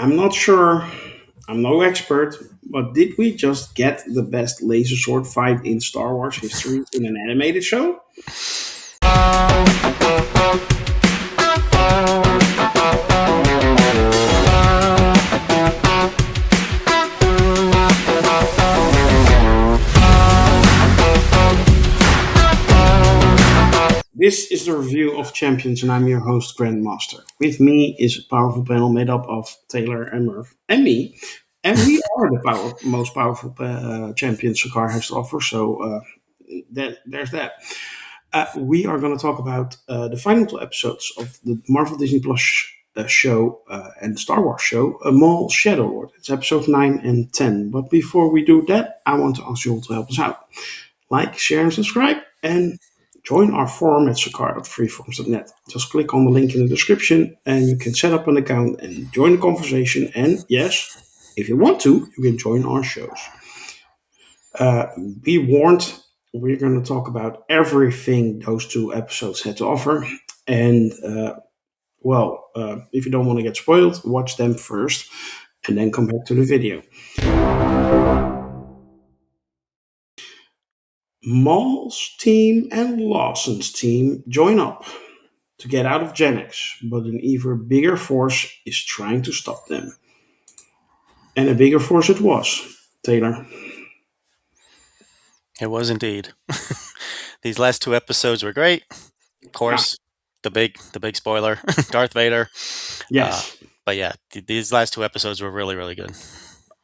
I'm not sure. I'm no expert, but did we just get the best laser sword fight in Star Wars history in an animated show? This is the review of Champions, and I'm your host, Grandmaster. With me is a powerful panel made up of Taylor and Merv and me, and we are the most powerful champions Sakar has to offer. So there's that. We are going to talk about the final two episodes of the Marvel Disney Plus show and Star Wars show, Maul Shadow Lord. It's episode 9 and 10. But before we do that, I want to ask you all to help us out. Like, share, and subscribe, and join our forum at sakar.freeforums.net. Just click on the link in the description, and you can set up an account and join the conversation. And yes, if you want to, you can join our shows. Be warned, we're going to talk about everything those two episodes had to offer. And, if you don't want to get spoiled, watch them first and then come back to the video. Maul's team and Lawson's team join up to get out of Gen X, but an even bigger force is trying to stop them. And a bigger force it was, Taylor. It was indeed. These last two episodes were great. Of course, the big spoiler, Darth Vader. Yes. But yeah, these last two episodes were really, really good.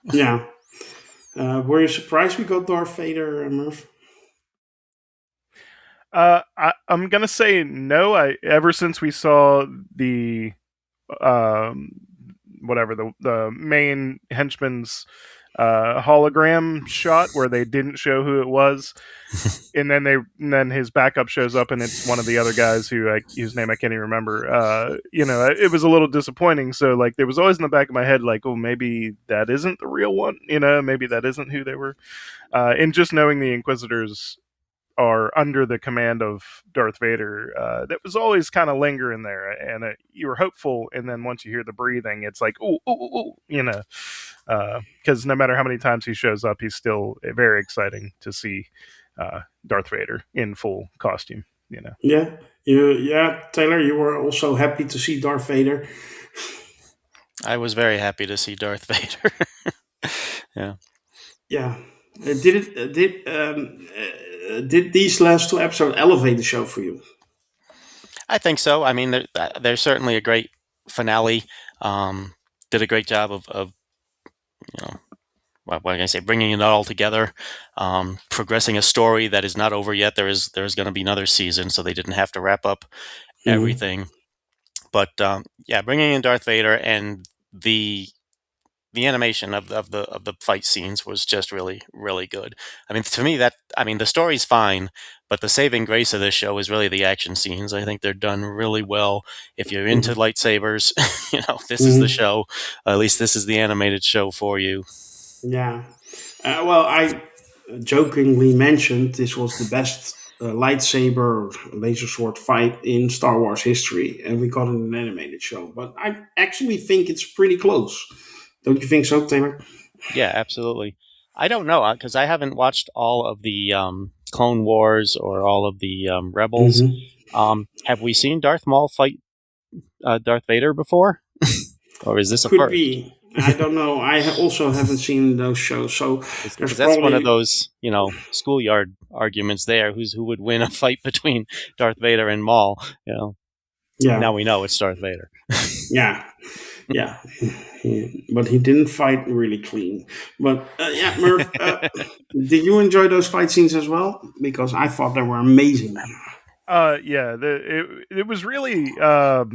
Yeah. Were you surprised we got Darth Vader, Merv? I'm gonna say no. Ever since we saw the the main henchman's hologram shot where they didn't show who it was, and then his backup shows up and it's one of the other guys whose name I can't even remember. It was a little disappointing. So like there was always in the back of my head like, oh, maybe that isn't the real one. Maybe that isn't who they were. And just knowing the Inquisitors are under the command of Darth Vader, that was always kind of lingering there, and you were hopeful, and then once you hear the breathing, it's like, because no matter how many times he shows up, he's still very exciting to see Darth Vader in full costume. Yeah, Taylor, you were also happy to see Darth Vader. I was very happy to see Darth Vader. Yeah. Yeah. Did these last two episodes elevate the show for you? I think so. I mean, they're certainly a great finale. Did a great job of what can I say, bringing it all together, progressing a story that is not over yet. There's going to be another season, so they didn't have to wrap up everything. But bringing in Darth Vader and the animation of the fight scenes was just really, really good. I mean, to me, the story's fine, but the saving grace of this show is really the action scenes. I think they're done really well. If you're into lightsabers, this is the show. At least this is the animated show for you. Yeah. I jokingly mentioned this was the best lightsaber laser sword fight in Star Wars history, and we got an animated show. But I actually think it's pretty close. Don't you think so, Taylor? Yeah, absolutely. I don't know, because I haven't watched all of the Clone Wars or all of the Rebels. Have we seen Darth Maul fight Darth Vader before? Or is this a first? Could be. I don't know. I also haven't seen those shows, so that's one of those, schoolyard arguments there. Who would win a fight between Darth Vader and Maul? Yeah. Now we know it's Darth Vader. Yeah. But he didn't fight really clean. But Merv, did you enjoy those fight scenes as well? Because I thought they were amazing. It was really I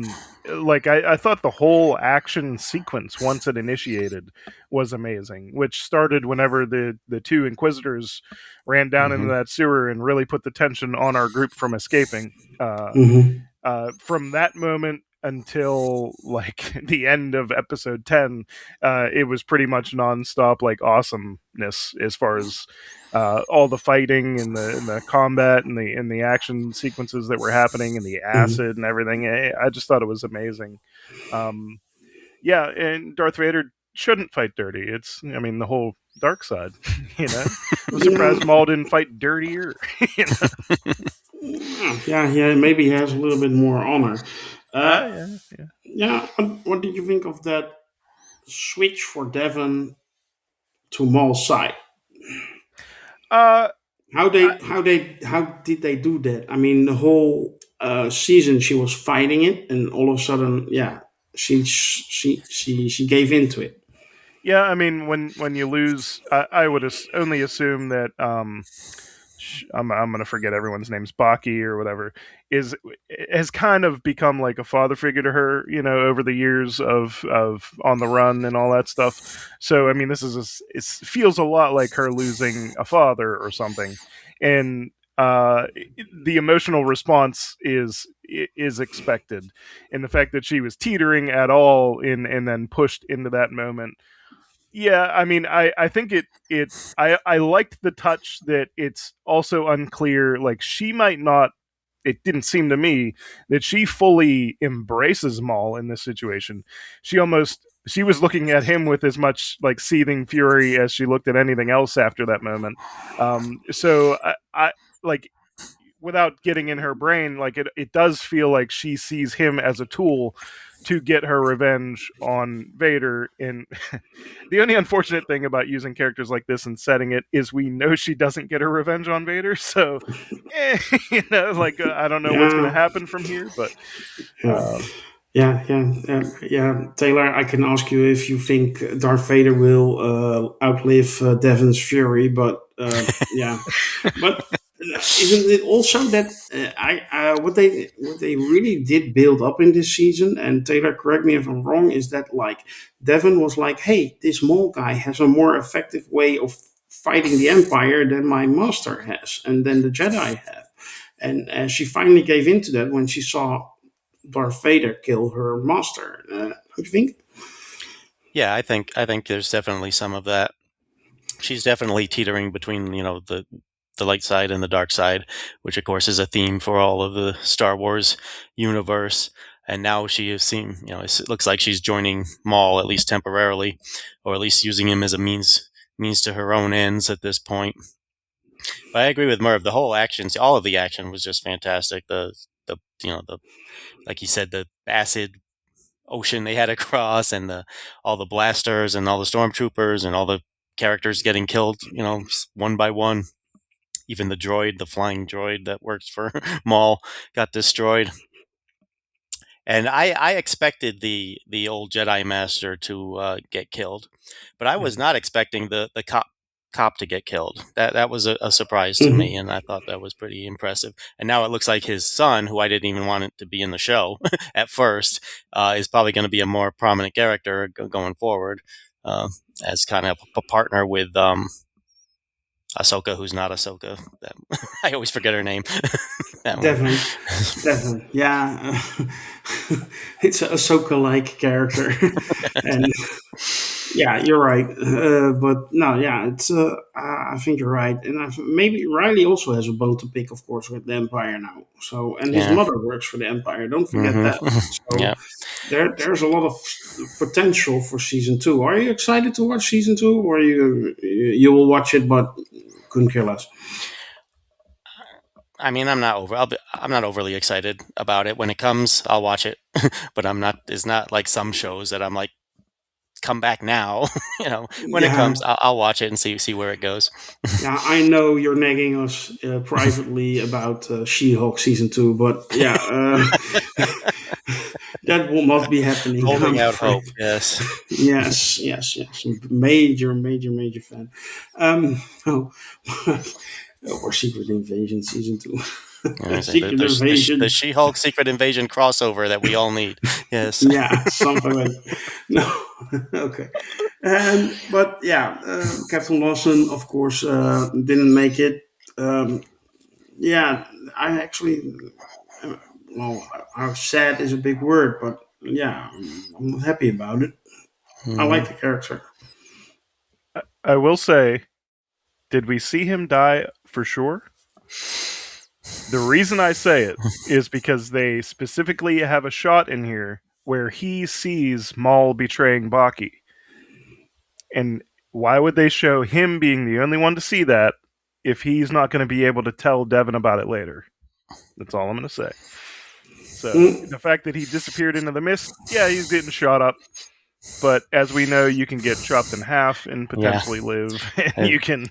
thought the whole action sequence once it initiated was amazing, which started whenever the two Inquisitors ran down into that sewer and really put the tension on our group from escaping. From that moment until like the end of episode 10, it was pretty much nonstop like awesomeness as far as all the fighting and the combat and the action sequences that were happening and the acid and everything. I just thought it was amazing. Yeah, and Darth Vader shouldn't fight dirty. It's, I mean, the whole dark side. I'm Yeah, surprised Maul didn't fight dirtier. you know? yeah. Maybe he has a little bit more honor. Uh, Yeah, yeah. yeah. What did you think of that switch for Devon to Maul's side? Uh, I, How did they do that? I mean, the whole season she was fighting it, and all of a sudden, yeah, she gave into it. yeah, I mean, when you lose, I would only assume that I'm gonna forget everyone's names, Baki or whatever, is has kind of become like a father figure to her, over the years of On the Run and all that stuff. So I mean, this it feels a lot like her losing a father or something, and the emotional response is expected, and the fact that she was teetering at all in and then pushed into that moment. Yeah, I mean, I think I liked the touch that it's also unclear. Like, she might not. It didn't seem to me that she fully embraces Maul in this situation. She was looking at him with as much like seething fury as she looked at anything else after that moment. So I like, without getting in her brain, like, it does feel like she sees him as a tool to get her revenge on Vader. And the only unfortunate thing about using characters like this and setting it is we know she doesn't get her revenge on Vader. So, like, I don't know what's going to Yeah, happen from here, but yeah. uh, Yeah. Taylor, I can ask you if you think Darth Vader will outlive Devon's fury, but yeah, but isn't it also that what they really did build up in this season? And Taylor, correct me if I'm wrong. Is that like Devon was like, "Hey, this Maul guy has a more effective way of fighting the Empire than my master has, and then the Jedi have." And she finally gave into that when she saw Darth Vader kill her master. Don't you think? Yeah, I think there's definitely some of that. She's definitely teetering between the light side and the dark side, which of course is a theme for all of the Star Wars universe. And now she is seen, it looks like she's joining Maul, at least temporarily, or at least using him as a means to her own ends at this point. But I agree with Merv. The whole action, all of the action was just fantastic. The like you said, the acid ocean they had to cross, and all the blasters and all the stormtroopers and all the characters getting killed, one by one. Even the flying droid that works for Maul, got destroyed. And I expected the old Jedi Master to get killed, but I was not expecting the cop to get killed. That was a surprise to me, Mhm. and I thought that was pretty impressive. And now it looks like his son, who I didn't even want it to be in the show at first, is probably going to be a more prominent character going forward, uh, as kind of a partner with Ahsoka, who's not Ahsoka. I always forget her name. That one. Devon, Devon, yeah, it's a Ahsoka-like character, and yeah, you're right. But no, yeah, it's. I think you're right, and maybe Riley also has a bone to pick, of course, with the Empire now. So, and his Yeah. mother works for the Empire. Don't forget Hmm. that. So Yeah. there's a lot of potential for season two. Are you excited to watch season two, or you will watch it but couldn't care less? I mean, I'm not overly excited about it. When it comes, I'll watch it, but I'm not. It's not like some shows that I'm like, come back now. When it Yeah, comes, I'll watch it and see where it goes. yeah. I know you're nagging us privately about She-Hulk season two, but yeah, that will not be happening. I'm Holding out afraid. hope. Yes. Yes. Major fan. Oh, or Secret Invasion season two. And I say Secret the Invasion. She-Hulk Secret Invasion crossover that we all need. Yes. Yeah, something like no. Okay. But yeah, Captain Lawson, of course, didn't make it. Um, yeah, I actually, uh, well, how sad is a big word, but yeah, I'm not happy about it. I Hmm. like the character. I will say, did we see him die for sure? The reason I say it is because they specifically have a shot in here where he sees Maul betraying Baki. And why would they show him being the only one to see that if he's not going to be able to tell Devin about it later? That's all I'm going to say. So the fact that he disappeared into the mist, yeah, he's getting shot up. But as we know, you can get chopped in half and potentially live. And you can,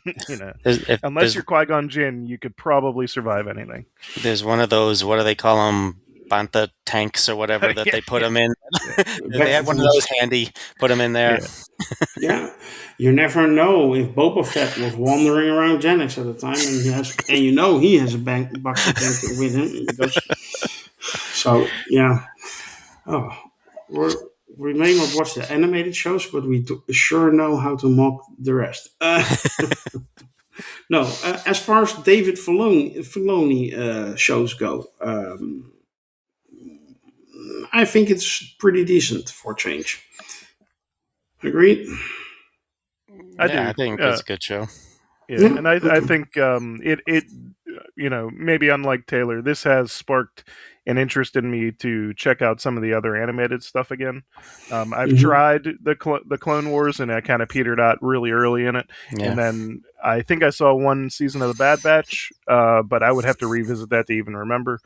unless you're Qui-Gon Jinn, you could probably survive anything. There's one of those, what do they call them? Bantha tanks or whatever that they put them in. They had one of those handy. Put them in there. Yeah. You never know if Boba Fett was wandering around Genex at the time, and he has a Bacta tank with him. So yeah. Oh, we may not watch the animated shows, but we sure know how to mock the rest. No, as far as David Filoni shows go, I think it's pretty decent for change. Agreed? I do. I think it's a good show. Yeah, and I think it maybe unlike Taylor, this has sparked an interest in me to check out some of the other animated stuff again. I've tried the Clone Wars, and I kind of petered out really early in it. Yeah. And then I think I saw one season of the Bad Batch, but I would have to revisit that to even remember.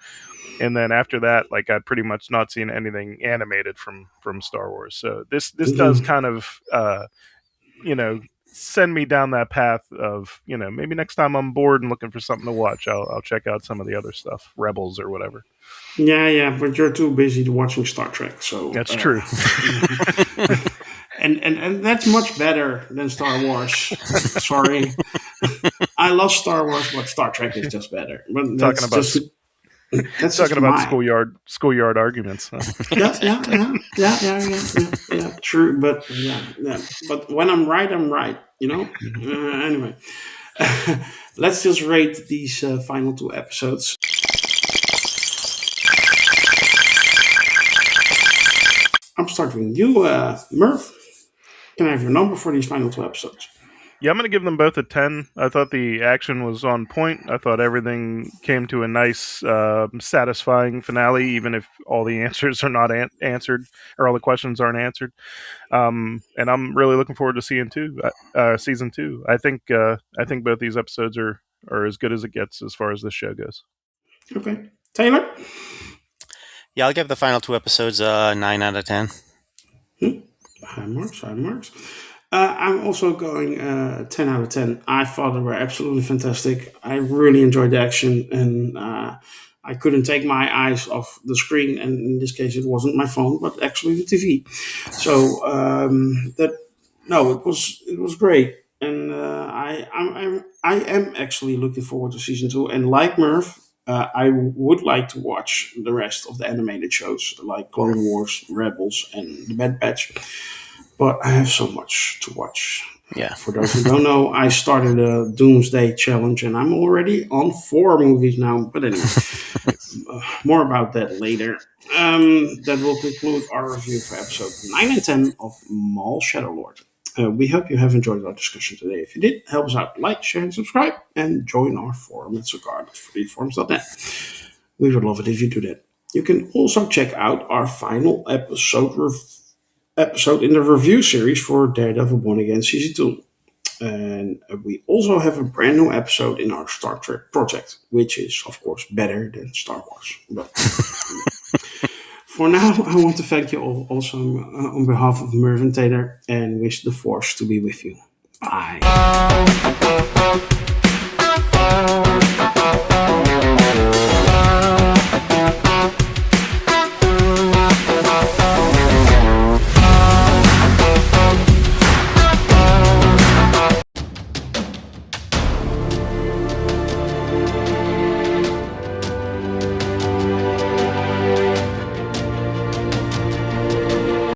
And then after that, I'd pretty much not seen anything animated from Star Wars. So this does kind of send me down that path of, maybe next time I'm bored and looking for something to watch, I'll check out some of the other stuff, Rebels or whatever. Yeah, but you're too busy watching Star Trek, so that's true. and that's much better than Star Wars. Sorry, I love Star Wars, but Star Trek is just better. But talking about schoolyard arguments. Huh? Yeah. True, but but when I'm right, I'm right. Anyway, let's just rate these final 2 episodes. I'm starting with you, Merv. Can I have your number for these final 2 episodes? Yeah, I'm going to give them both a 10. I thought the action was on point. I thought everything came to a nice, satisfying finale, even if all the answers are not answered, or all the questions aren't answered. And I'm really looking forward to season 2. I think both these episodes are as good as it gets as far as this show goes. Okay. Taylor? Yeah, I'll give the final 2 episodes 9 out of 10. High marks. I'm also going 10 out of 10. I thought they were absolutely fantastic. I really enjoyed the action, and I couldn't take my eyes off the screen. And in this case, it wasn't my phone, but actually the TV. So it was great, and I am actually looking forward to season 2. And like Merv, I would like to watch the rest of the animated shows, like Clone Wars, Rebels, and The Bad Batch. But I have so much to watch. Yeah. For those who don't know, I started a Doomsday Challenge, and I'm already on 4 movies now. But anyway, more about that later. That will conclude our review for episode 9 and 10 of Maul Shadow Lord. We hope you have enjoyed our discussion today. If you did, help us out, like, share, and subscribe, and join our forum at cigar.freeforums.net. We would love it if you do that. You can also check out our final episode in the review series for Daredevil Born Again Season 2. And we also have a brand new episode in our Star Trek project, which is, of course, better than Star Wars. But for now, I want to thank you all also on behalf of Merv and Taylor, and wish the Force to be with you. Bye.